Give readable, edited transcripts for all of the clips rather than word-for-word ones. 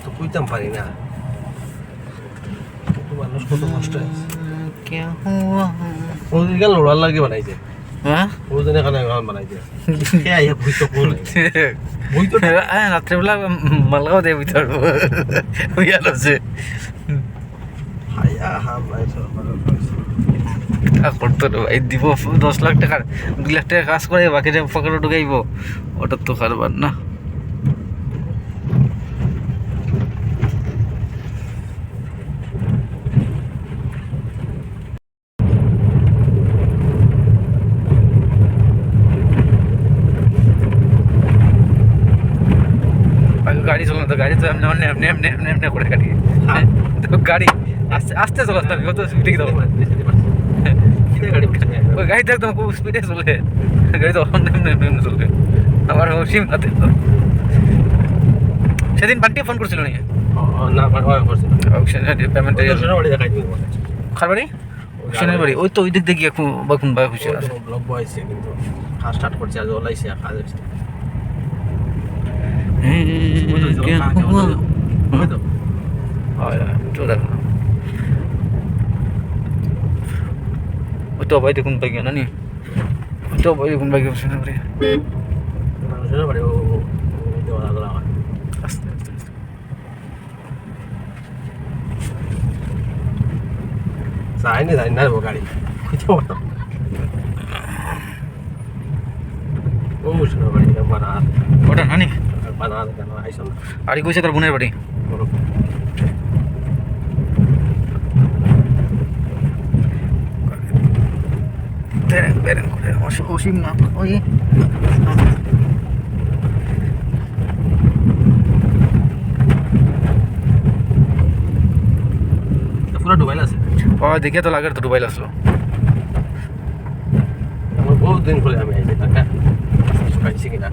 তো কইতাম পারি না মানুষ কত কষ্ট আছে ওদিকে লোড়ার লাগে বানাইছে হ্যাঁ ওদিন এখানে গান বানাইছে কে আইয়া বই তো কোন বই তো রাত্রেবেলা মালগাও দেয় ভিতর হইয়াল আছে হায়া হাম নাই করতো ভাই দিব 10 লাখ টাকার 2 লাখ টাকা কাজ করে বাকিটা পকেটে ঢুকাইব ওটা তো কারবার না গাড়ি চলো তো গাড়ি তো এমনি এমনি এমনি এমনি এমনি করে গাড়ি তো গাড়ি আস্তে আস্তে চলাস না কত স্পিডে যাবো ওই গাড়ি তো একদম খুব স্পিডে চলে গাড়ি তো এমনি এমনি এমনি চলবে আমার সিম হাতে সেদিন বান্টি ফোন করছিল নাকি না পেমেন্ট খারবাড়ি শোনের বাড়ি ওই তো ওই দিক দেখি এখন বাকুন বা খুশি আছে ব্লগ বয়সে কিন্তু ফার্স্ট স্টার্ট করছে আজ ওলাইছে কাজ হচ্ছে তো ভাই দেখুন পাই না নি তো ভাই দেখুন পাই শোনের বাড়ি শোনের বাড়ি ও দেওয়া লাগলো আমার আস্তে আস্তে যায়নি যাই না গাড়ি ও শোনের বাড়ি বানা ওটা নানি বানা কেন আইসন আর কইছে তোর বোনের বাড়ি বেরেন বেরেন করে অসীম না ওই পুরো ডুবাইল আছে ও দেখে তো লাগে তো ডুবাইল আসলো আমার বহুত দিন হলে আমি আইছি টাকা শুকাইছি কিনা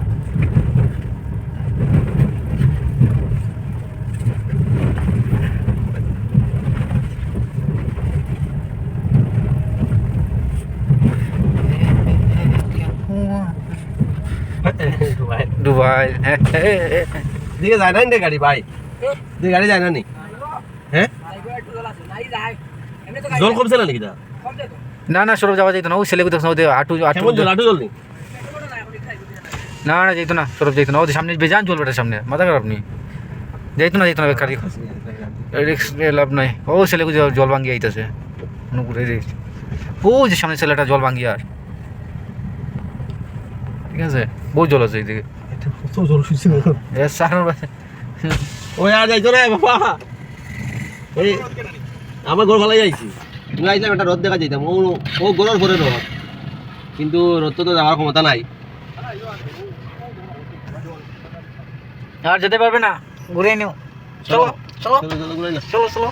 ডুবাই দিকে যায় না গাড়ি ভাই দিকে গাড়ি যায় না নি হ্যাঁ জল কমছে না নাকি না না সরব যাওয়া যাইতো না ওই ছেলে কোথাও ওদের আটু আটু আটু জল নি না না যাইতো না সরব যাইতো না ওদের সামনে বেজান চলবে সামনে মাথা খারাপ নেই যাইতো না বেকার রিক্স লাভ নাই ও ছেলে জল ভাঙ্গিয়ে আইতেছে অনুকুরে ও যে সামনে ছেলেটা জল ভাঙ্গিয়ে আর ঠিক আছে বহুত জল আছে এইদিকে ওই আর যাইতো না বাবা এই আমার ঘর ভালাই যাইছি তুমি আইলাম একটা রোদ দেখা যাইতাম ও গরুর পরে রোদ কিন্তু রোদ তো যাওয়ার ক্ষমতা নাই আর যেতে পারবে না ঘুরে নিও চলো চলো চলো চলো